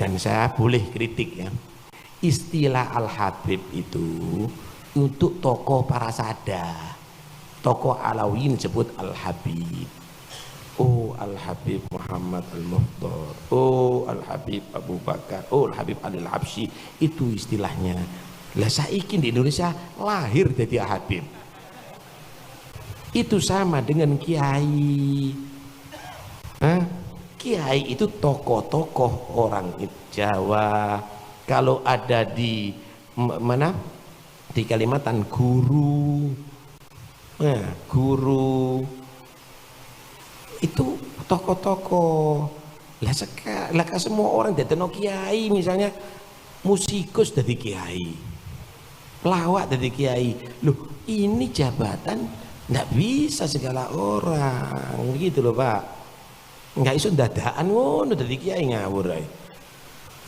Dan saya boleh kritik ya, istilah Al-Habib itu untuk tokoh para sada, tokoh Alawiyin disebut Al-Habib. Oh Al-Habib Muhammad Al-Muhtar, oh Al-Habib Abu Bakar, oh Al-Habib Ali Al-Habsyi, itu istilahnya. Lah saiki di Indonesia lahir jadi Habib. Itu sama dengan kiai. Kiai itu tokoh-tokoh orang Jawa. Kalau ada di mana? Di Kalimantan guru. Guru itu tokoh-tokoh. Lah semua orang dadekno kiai, misalnya musikus dari kiai, pelawak dari kiai. Loh, ini jabatan nggak bisa segala orang gitu loh Pak. Nggak iso dadakan ngono dari kiai ngawur ae.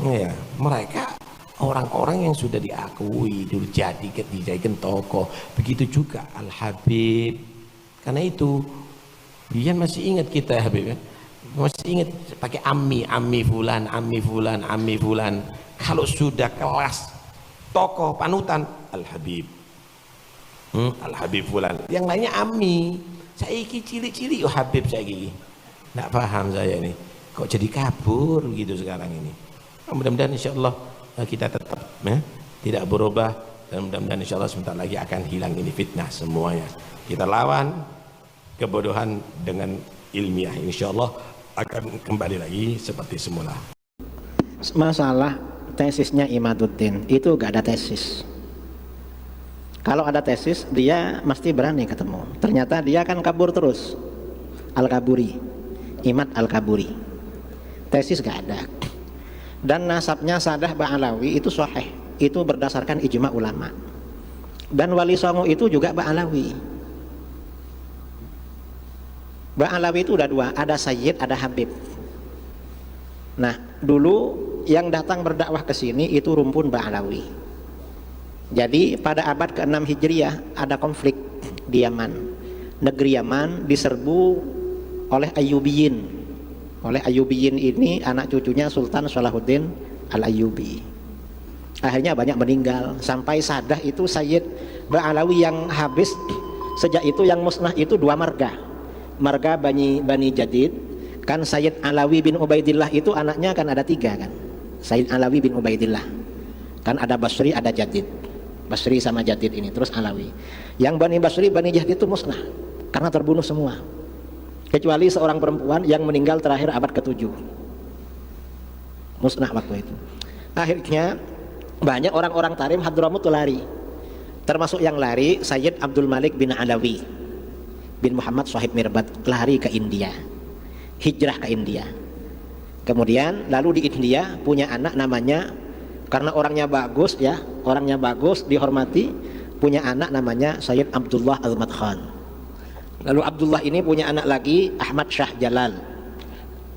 Ya, mereka orang-orang yang sudah diakui dulu dijadikan tokoh. Begitu juga Al-Habib. Karena itu Bian masih ingat kita ya Habib ya? Masih ingat pakai ammi fulan, ammi fulan, ammi fulan. Kalau sudah kelas tokoh panutan Al-Habib. Al-Habib fulan. Yang lainnya ammi. Saiki cilik-cilik Habib saiki. Nggak paham saya ini, kok jadi kabur gitu sekarang ini. Mudah-mudahan insya Allah kita tetap ya, tidak berubah, dan mudah-mudahan insya Allah sebentar lagi akan hilang ini fitnah semuanya. Kita lawan kebodohan dengan ilmiah, insya Allah akan kembali lagi seperti semula. Masalah tesisnya Imaduddin itu gak ada tesis. Kalau ada tesis dia mesti berani ketemu. Ternyata dia kan kabur terus. Al-Kaburi, Imad Al-Kaburi, tesis gak ada. Dan nasabnya Sadah Ba'alawi itu sahih, itu berdasarkan ijma ulama. Dan Wali Songo itu juga Ba'alawi. Ba'alawi itu udah dua, ada Sayyid, ada Habib. Nah, dulu yang datang berdakwah ke sini itu rumpun Ba'alawi. Jadi pada abad ke-6 Hijriah ada konflik di Yaman. Negeri Yaman diserbu oleh Ayyubiyin. Oleh Ayyubiyin ini anak cucunya Sultan Salahuddin Al-Ayyubi. Akhirnya banyak meninggal, sampai Sadah itu Sayyid Ba'alawi yang habis. Sejak itu yang musnah itu dua marga. Marga Bani Jadid. Kan Sayyid Alawi bin Ubaidillah itu anaknya kan ada tiga kan. Sayyid Alawi bin Ubaidillah. Kan ada Basri, ada Jadid. Basri sama Jadid ini, terus Alawi. Yang Bani Basri, Bani Jadid itu musnah karena terbunuh semua. Kecuali seorang perempuan yang meninggal terakhir abad ke-7, musnah waktu itu. Akhirnya banyak orang-orang Tarim Hadramut lari, termasuk yang lari Sayyid Abdul Malik bin Alawi bin Muhammad Shahib Mirbat, lari ke India, hijrah ke India. Kemudian lalu di India punya anak namanya, karena orangnya bagus ya, orangnya bagus dihormati, punya anak namanya Sayyid Abdullah Al-Madkhan. Lalu Abdullah ini punya anak lagi Ahmad Shah Jalal.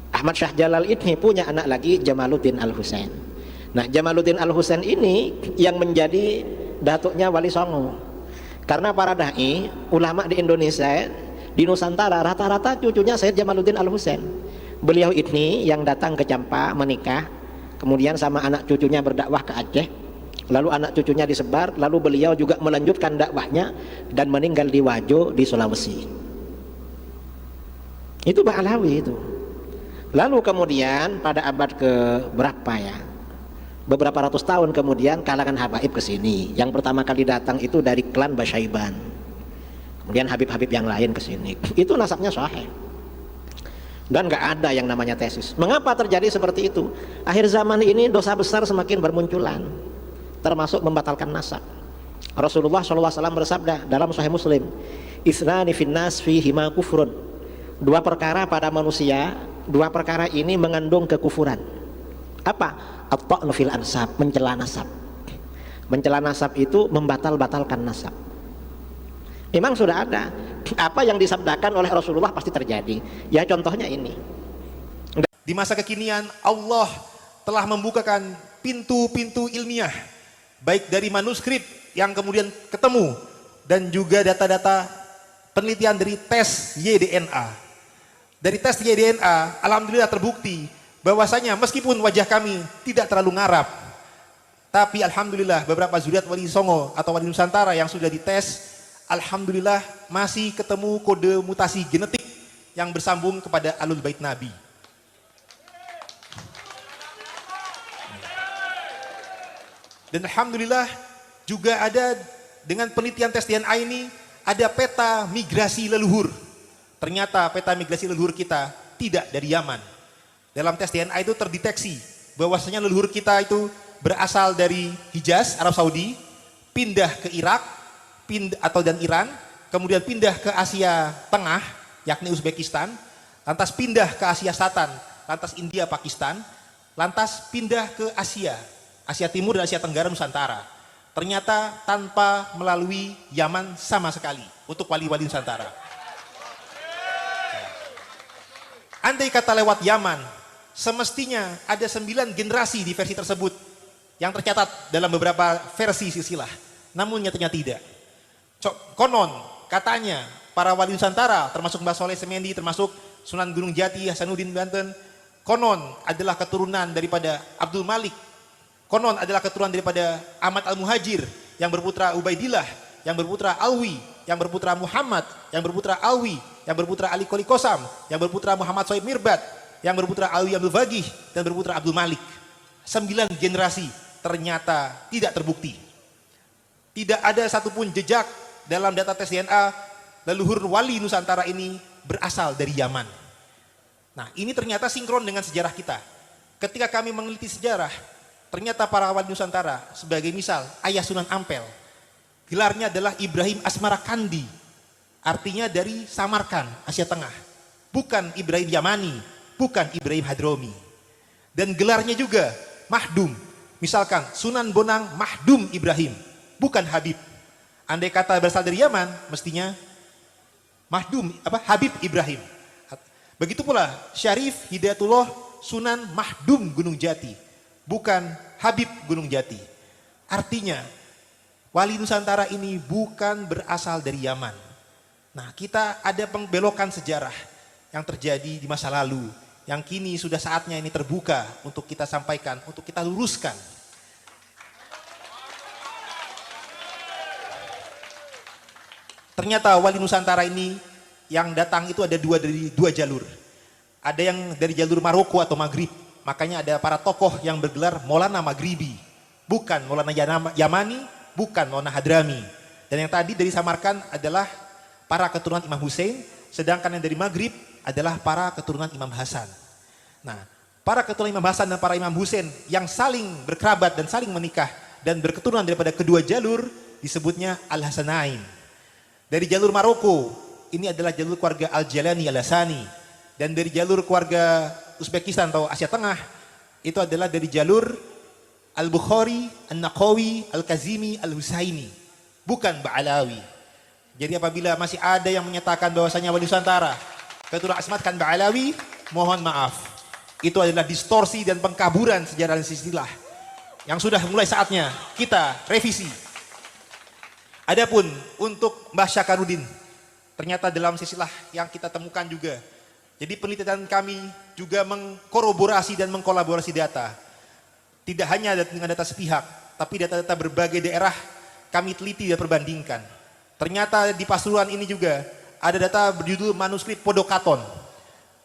Ahmad Shah Jalal ini punya anak lagi Jamaluddin Al-Husain. Nah, Jamaluddin Al-Husain ini yang menjadi datuknya Wali Songo. Karena para dai, ulama di Indonesia, di Nusantara rata-rata cucunya Sayyid Jamaluddin Al-Husain. Beliau ini yang datang ke Campa menikah, kemudian sama anak cucunya berdakwah ke Aceh. Lalu anak cucunya disebar, lalu beliau juga melanjutkan dakwahnya dan meninggal di Wajo di Sulawesi. Itu Ba'alawi itu. Lalu kemudian pada abad ke berapa ya, beberapa ratus tahun kemudian kalangan habaib ke sini. Yang pertama kali datang itu dari klan Basyaiban. Kemudian habib-habib yang lain ke sini. Itu nasabnya sahih. Dan gak ada yang namanya tesis. Mengapa terjadi seperti itu? Akhir zaman ini dosa besar semakin bermunculan, termasuk membatalkan nasab. Rasulullah SAW bersabda dalam Sahih Muslim, "Ithnani finnas fihima kufrun." Dua perkara pada manusia, dua perkara ini mengandung kekufuran. Apa? At-ta'nu fil ansab, mencela nasab. Mencela nasab itu membatalkan nasab. Memang sudah ada. Apa yang disabdakan oleh Rasulullah pasti terjadi. Ya contohnya ini. Di masa kekinian Allah telah membukakan pintu-pintu ilmiah, baik dari manuskrip yang kemudian ketemu dan juga data-data penelitian dari tes YDNA. Dari tes YDNA, alhamdulillah terbukti bahwasanya meskipun wajah kami tidak terlalu ngarap, tapi alhamdulillah beberapa zuriat Wali Songo atau Wali Nusantara yang sudah dites, alhamdulillah masih ketemu kode mutasi genetik yang bersambung kepada Alul Bait Nabi. Dan alhamdulillah juga ada dengan penelitian tes DNA ini ada peta migrasi leluhur. Ternyata peta migrasi leluhur kita tidak dari Yaman. Dalam tes DNA itu terdeteksi bahwasanya leluhur kita itu berasal dari Hijaz, Arab Saudi, pindah ke Irak, dan Iran, kemudian pindah ke Asia Tengah, yakni Uzbekistan, lantas pindah ke Asia Selatan, lantas India, Pakistan, lantas pindah ke Asia Timur dan Asia Tenggara Nusantara. Ternyata tanpa melalui Yaman sama sekali untuk wali-wali Nusantara. Andai kata lewat Yaman, semestinya ada 9 generasi di versi tersebut yang tercatat dalam beberapa versi silsilah. Namun nyatanya tidak. Konon katanya para wali Nusantara termasuk Mbah Soleh Semendi, termasuk Sunan Gunung Jati, Hasanuddin Banten, konon adalah keturunan daripada Abdul Malik, konon adalah keturunan daripada Ahmad Al-Muhajir yang berputra Ubaidillah, yang berputra Alwi, yang berputra Muhammad, yang berputra Alwi, yang berputra Ali Koli Kosam, yang berputra Muhammad Soib Mirbat, yang berputra Alwi Abdul Fagih, dan berputra Abdul Malik. 9 generasi ternyata tidak terbukti. Tidak ada satupun jejak dalam data tes DNA leluhur wali Nusantara ini berasal dari Yaman. Nah, ini ternyata sinkron dengan sejarah kita. Ketika kami meneliti sejarah, ternyata para wali Nusantara, sebagai misal Ayah Sunan Ampel, gelarnya adalah Ibrahim Asmarakandi, artinya dari Samarkand, Asia Tengah. Bukan Ibrahim Yamani, bukan Ibrahim Hadromi. Dan gelarnya juga Mahdum. Misalkan Sunan Bonang Mahdum Ibrahim, bukan Habib. Andai kata berasal dari Yaman, mestinya Mahdum Habib Ibrahim. Begitu pula Syarif Hidayatullah Sunan Mahdum Gunung Jati, bukan Habib Gunung Jati. Artinya wali Nusantara ini bukan berasal dari Yaman. Nah, kita ada pembelokan sejarah yang terjadi di masa lalu, yang kini sudah saatnya ini terbuka untuk kita sampaikan, untuk kita luruskan. Ternyata wali Nusantara ini yang datang itu ada dari dua jalur. Ada yang dari jalur Maroko atau Maghrib. Makanya ada para tokoh yang bergelar Maulana Maghribi. Bukan Maulana Yamani, bukan Maulana Hadrami. Dan yang tadi dari Samarkand adalah para keturunan Imam Hussein. Sedangkan yang dari Maghrib adalah para keturunan Imam Hasan. Nah, para keturunan Imam Hasan dan para Imam Hussein yang saling berkerabat dan saling menikah dan berketurunan daripada kedua jalur disebutnya Al-Hasanain. Dari jalur Maroko, ini adalah jalur keluarga Al-Jalani Al-Hasani. Dan dari jalur keluarga Uzbekistan atau Asia Tengah, itu adalah dari jalur Al-Bukhari, An-Naqawi, Al-Kazimi, Al-Husaini. Bukan Ba'alawi. Jadi apabila masih ada yang menyatakan bahwasanya wali Nusantara keturunan Asmat kan Ba'alawi, mohon maaf. Itu adalah distorsi dan pengkaburan sejarah dan silsilah yang sudah mulai saatnya kita revisi. Adapun untuk Mbah Syakaruddin, ternyata dalam silsilah yang kita temukan juga. Jadi penelitian kami juga mengkorroborasi dan mengkolaborasi data. Tidak hanya dengan data sepihak, tapi data-data berbagai daerah kami teliti dan perbandingkan. Ternyata di Pasuruan ini juga ada data berjudul manuskrip Podokaton.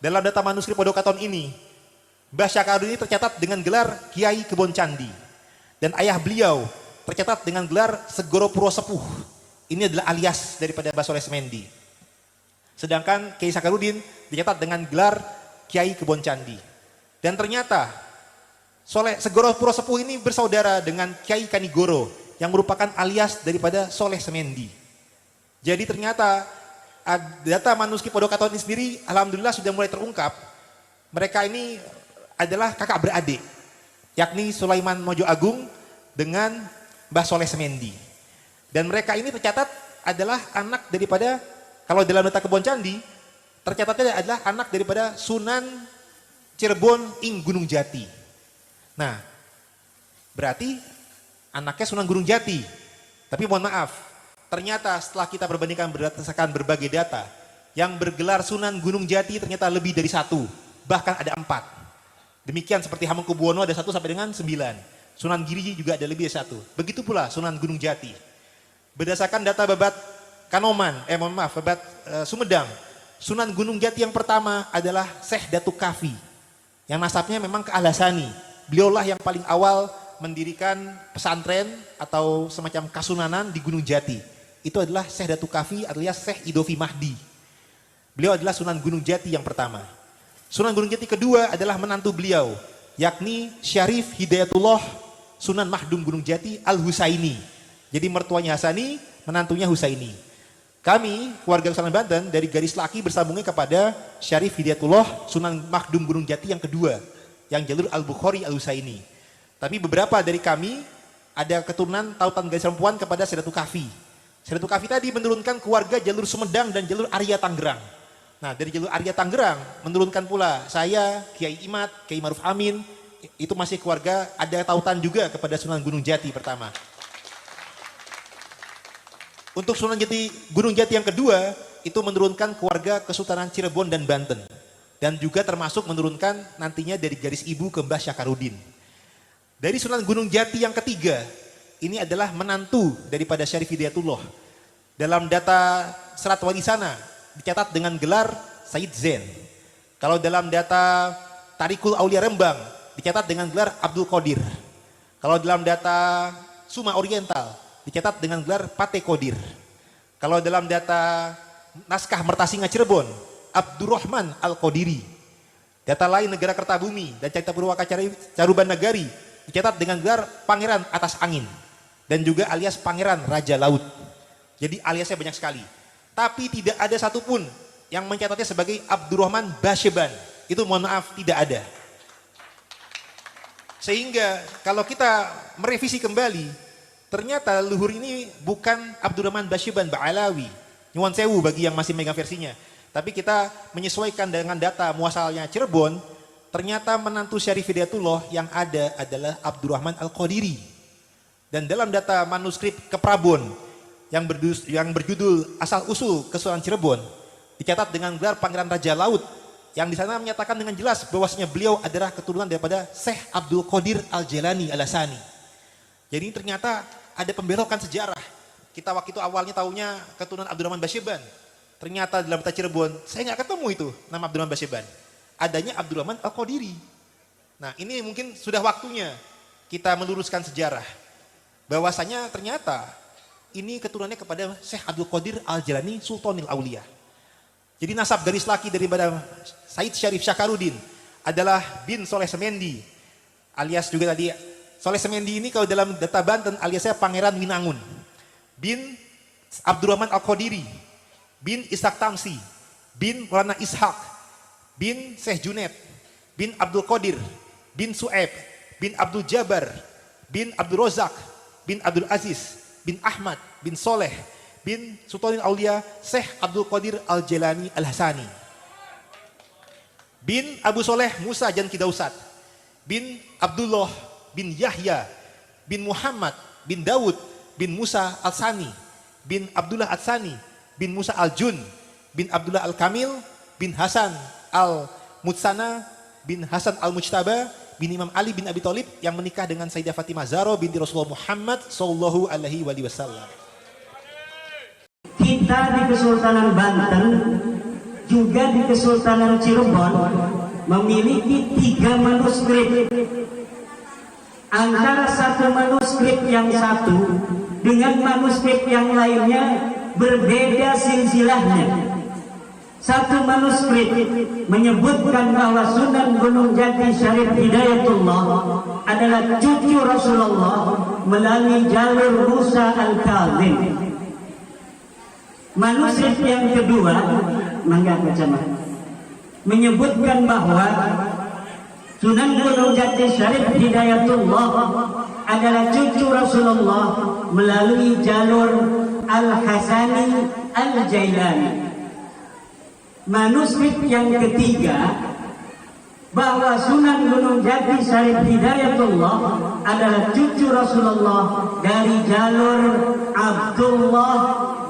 Dalam data manuskrip Podokaton ini, Mbah Syakaruddin ini tercatat dengan gelar Kiai Kebon Candi. Dan ayah beliau tercatat dengan gelar Segoro Puro Sepuh. Ini adalah alias daripada Mbah Soleh Semendi. Sedangkan Kiai Syakaruddin dicatat dengan gelar Kiai Kebon Candi. Dan ternyata Segoro Puro Sepuh ini bersaudara dengan Kiai Kanigoro yang merupakan alias daripada Soleh Semendi. Jadi ternyata data manuskrip Podokaton ini sendiri alhamdulillah sudah mulai terungkap. Mereka ini adalah kakak beradik, yakni Sulaiman Mojo Agung dengan Mbah Soleh Semendi. Dan mereka ini tercatat adalah anak daripada, kalau dalam data Kebon Candi, tercatatnya adalah anak daripada Sunan Cirebon ing Gunung Jati. Nah, berarti anaknya Sunan Gunung Jati. Tapi mohon maaf, ternyata setelah kita perbandingkan berdasarkan berbagai data, yang bergelar Sunan Gunung Jati ternyata lebih dari 1, bahkan ada 4. Demikian seperti Hamengkubuwono ada 1 sampai dengan 9. Sunan Giri juga ada lebih dari 1. Begitu pula Sunan Gunung Jati. Berdasarkan data Babat Kanoman, Babat Sumedang, Sunan Gunung Jati yang pertama adalah Syekh Datuk Kafi, yang nasabnya memang ke Al-Hasani. Beliaulah yang paling awal mendirikan pesantren atau semacam kasunanan di Gunung Jati. Itu adalah Syekh Datuk Kafi alias Syekh Idofi Mahdi. Beliau adalah Sunan Gunung Jati yang pertama. Sunan Gunung Jati kedua adalah menantu beliau, yakni Syarif Hidayatullah Sunan Mahdum Gunung Jati Al-Husaini. Jadi mertuanya Hasani, menantunya Husaini. Kami, keluarga Kesultanan Banten, dari garis laki bersambungnya kepada Syarif Hidayatullah Sunan Mahdum Gunung Jati yang kedua, yang jalur Al-Bukhari Al-Husaini. Tapi beberapa dari kami ada keturunan tautan garis perempuan kepada Syekh Kafi. Syekh Kafi tadi menurunkan keluarga jalur Sumedang dan jalur Arya Tangerang. Nah, dari jalur Arya Tangerang menurunkan pula saya, Kiai Imat, Kiai Maruf Amin, itu masih keluarga, ada tautan juga kepada Sunan Gunung Jati pertama. Untuk Sunan Gunung Jati yang kedua, itu menurunkan keluarga Kesultanan Cirebon dan Banten. Dan juga termasuk menurunkan nantinya dari garis ibu ke Mbah Syakarudin. Dari Sunan Gunung Jati yang ketiga, ini adalah menantu daripada Syarif Hidayatullah. Dalam data Serat Wali Sana, dicatat dengan gelar Said Zain. Kalau dalam data Tarikul Aulia Rembang, dicatat dengan gelar Abdul Qadir. Kalau dalam data Suma Oriental, dicatat dengan gelar Pate Qadir. Kalau dalam data Naskah Mertasinga Cirebon, Abdurrahman Al-Qadiri. Data lain Negara Kertabumi dan Carita Purwaka Caruban Nagari, dicatat dengan gelar Pangeran Atas Angin. Dan juga alias Pangeran Raja Laut. Jadi aliasnya banyak sekali. Tapi tidak ada satupun yang mencatatnya sebagai Abdurrahman Basyeban. Itu mohon maaf, tidak ada. Sehingga kalau kita merevisi kembali, ternyata leluhur ini bukan Abdurrahman Basyeban Ba'alawi. Nyuwun sewu bagi yang masih megang versinya. Tapi kita menyesuaikan dengan data muasalnya Cirebon, ternyata menantu Syarif Hidayatullah yang ada adalah Abdurrahman Al-Qadiri. Dan dalam data manuskrip Keprabon, yang berjudul Asal Usul Kesultanan Cirebon, dicatat dengan gelar Pangeran Raja Laut, yang di sana menyatakan dengan jelas bahwasanya beliau adalah keturunan daripada Syekh Abdul Qadir Al-Jailani Al-Hasani. Jadi ternyata ada pembelokan sejarah. Kita waktu itu awalnya taunya keturunan Abdurrahman Basyeban. Ternyata dalam peta Cirebon, saya nggak ketemu itu nama Abdurrahman Basyeban. Adanya Abdurrahman Al-Qadiri. Nah, ini mungkin sudah waktunya kita meluruskan sejarah. Bahwasanya ternyata ini keturunannya kepada Syekh Abdul Qadir Al-Jailani Sultanil Aulia. Jadi nasab garis laki daripada Said Syarif Syakarudin adalah bin Soleh Semendi. Alias juga tadi, Soleh Semendi ini kalau dalam data Banten aliasnya Pangeran Winangun. Bin Abdurrahman Al-Qadiri, bin Ishak Tamsi, bin Maulana Ishak, bin Syekh Junaid, bin Abdul Qadir, bin Su'eb, bin Abdul Jabar, bin Abdul Rozak, bin Abdul Aziz, bin Ahmad, bin Soleh, bin Sultanil Aulia, Syekh Abdul Qadir Al-Jailani Al-Hasani. Bin Abu Soleh Musa Jan Kidausat, bin Abdullah, bin Yahya, bin Muhammad, bin Dawud, bin Musa Al-Sani, bin Abdullah Al-Sani, bin Musa Al-Jun, bin Abdullah Al-Kamil, bin Hasan Al-Mutsana, bin Hasan Al-Mujtaba, bin Imam Ali bin Abi Thalib yang menikah dengan Sayyidah Fatimah Zahra binti Rasulullah Muhammad sallallahu alaihi wasallam. Kita di Kesultanan Banten juga di Kesultanan Cirebon memiliki 3 manuskrip. Antara satu manuskrip yang satu dengan manuskrip yang lainnya berbeda silsilahnya. Satu manuskrip menyebutkan bahwa Sunan Gunung Jati Syarif Hidayatullah adalah cucu Rasulullah melalui jalur Musa Al-Kazim. Manuskrip yang kedua, mangga kacamata, menyebutkan bahwa Sunan Gunung Jati Syarif Hidayatullah adalah cucu Rasulullah melalui jalur Al-Hasani Al-Jailani. Manuskrip yang ketiga bahwa Sunan Gunung Jati Syarif Hidayatullah adalah cucu Rasulullah dari jalur Abdullah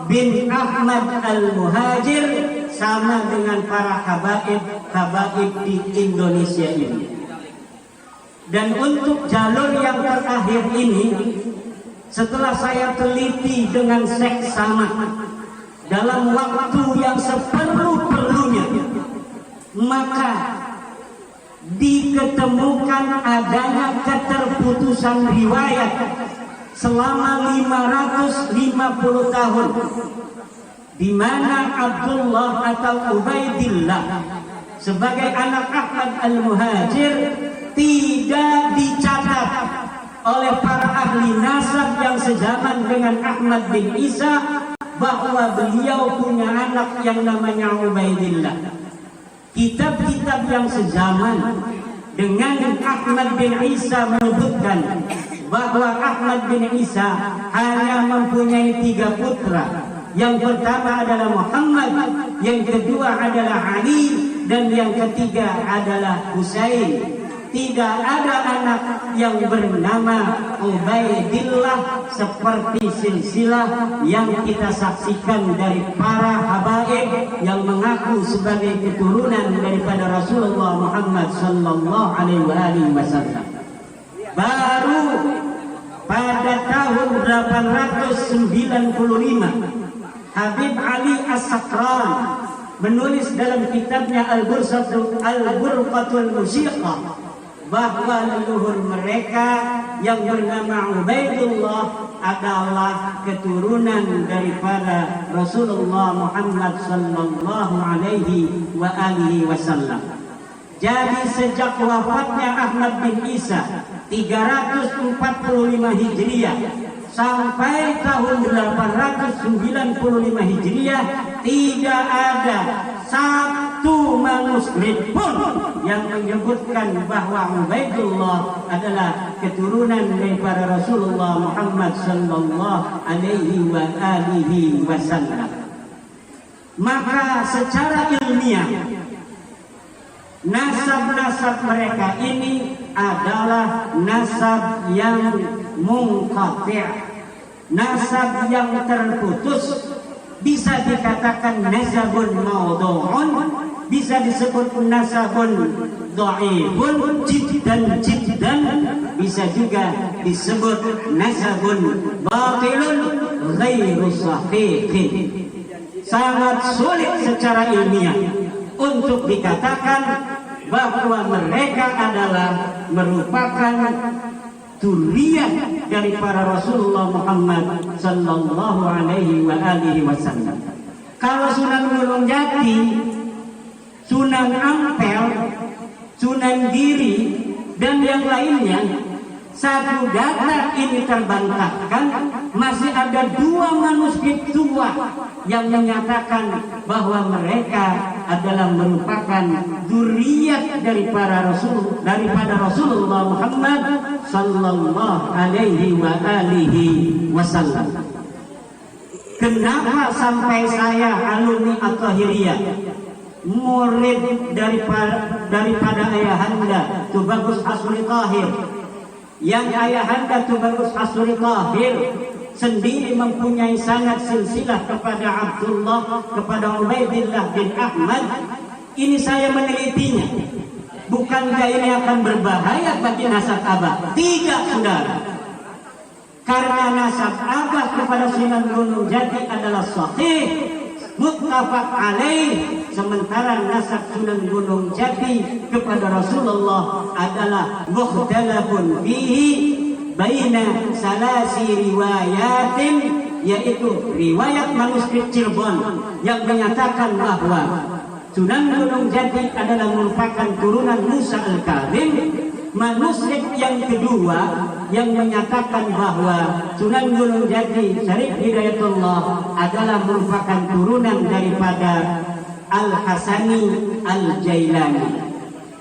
bin Ahmad Al-Muhajir, sama dengan para habaib di Indonesia ini. Dan untuk jalur yang terakhir ini, setelah saya teliti dengan seksama dalam waktu yang seperlu-perlunya, maka diketemukan adanya keterputusan riwayat selama 550 tahun, di mana Abdullah atau Ubaidillah sebagai anak Ahmad al-Muhajir tidak dicatat oleh para ahli nasab yang sezaman dengan Ahmad bin Isa bahwa beliau punya anak yang namanya Ubaidillah. Kitab-kitab yang sezaman dengan Ahmad bin Isa menyebutkan bahwa Ahmad bin Isa hanya mempunyai 3 putra. Yang pertama adalah Muhammad, yang kedua adalah Ali, dan yang ketiga adalah Husain. Tidak ada anak yang bernama Ubaidillah seperti silsilah yang kita saksikan dari para habaib yang mengaku sebagai keturunan daripada Rasulullah Muhammad sallallahu alaihi wasallam. Baru pada tahun 895 Habib Ali As-Sakran menulis dalam kitabnya Al-Burqatul Musiqah bahwa leluhur mereka yang bernama Ubaidullah adalah keturunan daripada Rasulullah Muhammad sallallahu alaihi wasallam. Jadi sejak wafatnya Ahmad bin Isa 345 Hijriah sampai tahun 895 Hijriah tidak ada satu manuskrip pun yang menyebutkan bahwa Ubaidullah adalah keturunan daripada Rasulullah Muhammad sallallahu alaihi wasallam. Maka secara ilmiah nasab-nasab mereka ini adalah nasab yang munqati', nasab yang terputus. Bisa dikatakan nasabun maudhu'un, bisa disebut nasabun dha'ifun jiddan, bisa juga disebut nasabun batilun ghairu sahihin. Sangat sulit secara ilmiah untuk dikatakan bahwa mereka adalah merupakan zuriyah dari para Rasulullah Muhammad sallallahu alaihi wasallam. Kalau Sunan Gunung Jati, Sunan Ampel, Sunan Giri dan yang lainnya, satu data ini terbantahkan, masih ada 2 manuskrip tua yang menyatakan bahwa mereka adalah merupakan zuriyat daripada Rasulullah Muhammad sallallahu alaihi wasallam. Kenapa sampai saya alumni At-Tahiriyah, murid daripada ayahanda Tubagus Hasri Tahir, yang ayahanda Tubagus Hasri Tahir sendiri mempunyai sanad silsilah kepada Abdullah, kepada Ubaidillah bin Ahmad. Ini saya menelitinya. Bukankah ini akan berbahaya bagi nasab abah? Tidak, saudara. Karena nasab abah kepada Sunan Gunung Jati adalah sahih, muttafaq alaih, sementara nasab Sunan Gunung Jati kepada Rasulullah adalah mukhtalafun fihi baina salasi riwayatin, yaitu riwayat manuskrip Cirebon yang menyatakan bahwa Sunan Gunung Jati adalah merupakan turunan Musa Al-Kadzim. Manuskrip yang kedua yang menyatakan bahwa Sunan Gunung Jati Syarif Hidayatullah adalah merupakan turunan daripada Al-Hasani Al-Jailani.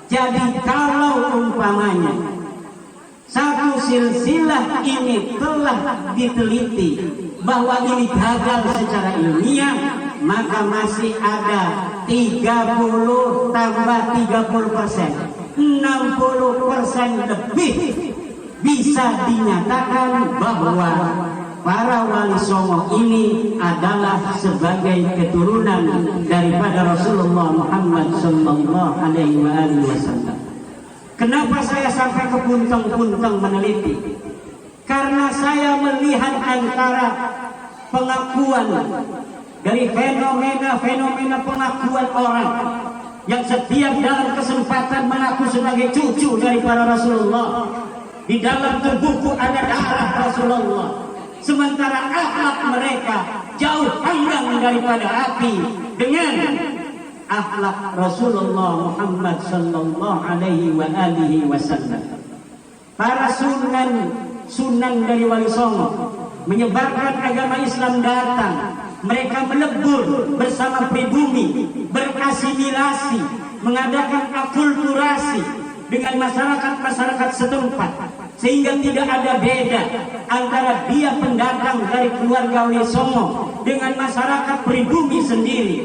Jadi kalau umpamanya satu silsilah ini telah diteliti bahwa ini gagal secara ilmiah, maka masih ada 30 tambah 30%, 60% lebih bisa dinyatakan bahwa para wali songo ini adalah sebagai keturunan daripada Rasulullah Muhammad sallallahu alaihi wasallam. Kenapa saya sampai ke puntang-puntang meneliti? Karena saya melihat antara pengakuan dari fenomena pengakuan orang yang setiap dalam kesempatan mengaku sebagai cucu dari para Rasulullah. Di dalam tubuhku ada darah Rasulullah. Sementara akhlak mereka jauh panggang daripada api dengan akhlak Rasulullah Muhammad sallallahu alaihi wasallam. Para sunan dari Wali Songo menyebarkan agama Islam datang. Mereka melebur bersama pribumi, berasimilasi, mengadakan akulturasi dengan masyarakat setempat, sehingga tidak ada beda antara dia pendatang dari keluarga Wali Songo dengan masyarakat pribumi sendiri.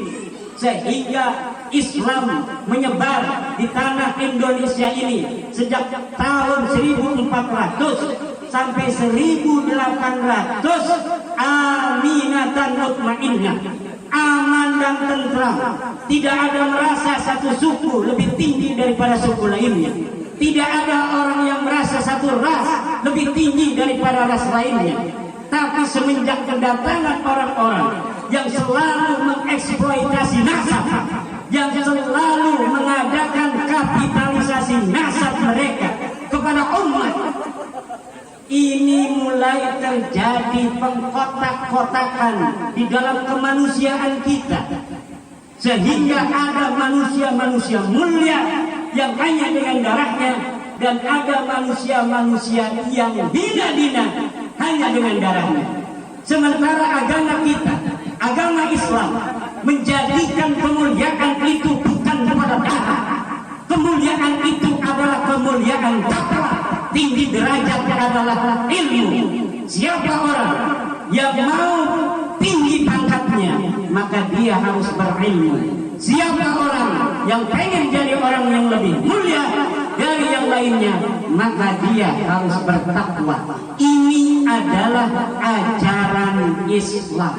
Sehingga Islam menyebar di tanah Indonesia ini sejak tahun 1400 sampai 1800, aminatan mutmainnah, aman dan tentram. Tidak ada merasa satu suku lebih tinggi daripada suku lainnya. Tidak ada orang yang merasa satu ras lebih tinggi daripada ras lainnya. Tapi semenjak kedatangan orang-orang yang selalu mengeksploitasi nasab, yang selalu mengadakan kapitalisasi nasab mereka kepada umat, ini mulai terjadi pengkotak-kotakan di dalam kemanusiaan kita, sehingga ada manusia-manusia mulia yang hanya dengan darahnya, dan ada manusia-manusia yang hina-hina hanya dengan darahnya. Sementara agama kita, agama Islam, menjadikan kemuliaan itu bukan kepada darah. Kemuliaan itu adalah kemuliaan takwa. Tinggi derajat adalah ilmu. Siapa orang yang mau tinggi pangkatnya, maka dia harus berilmu. Siapa orang yang pengen jadi orang yang lebih mulia dari yang lainnya, maka dia harus bertakwa. Ini adalah ajaran Islam.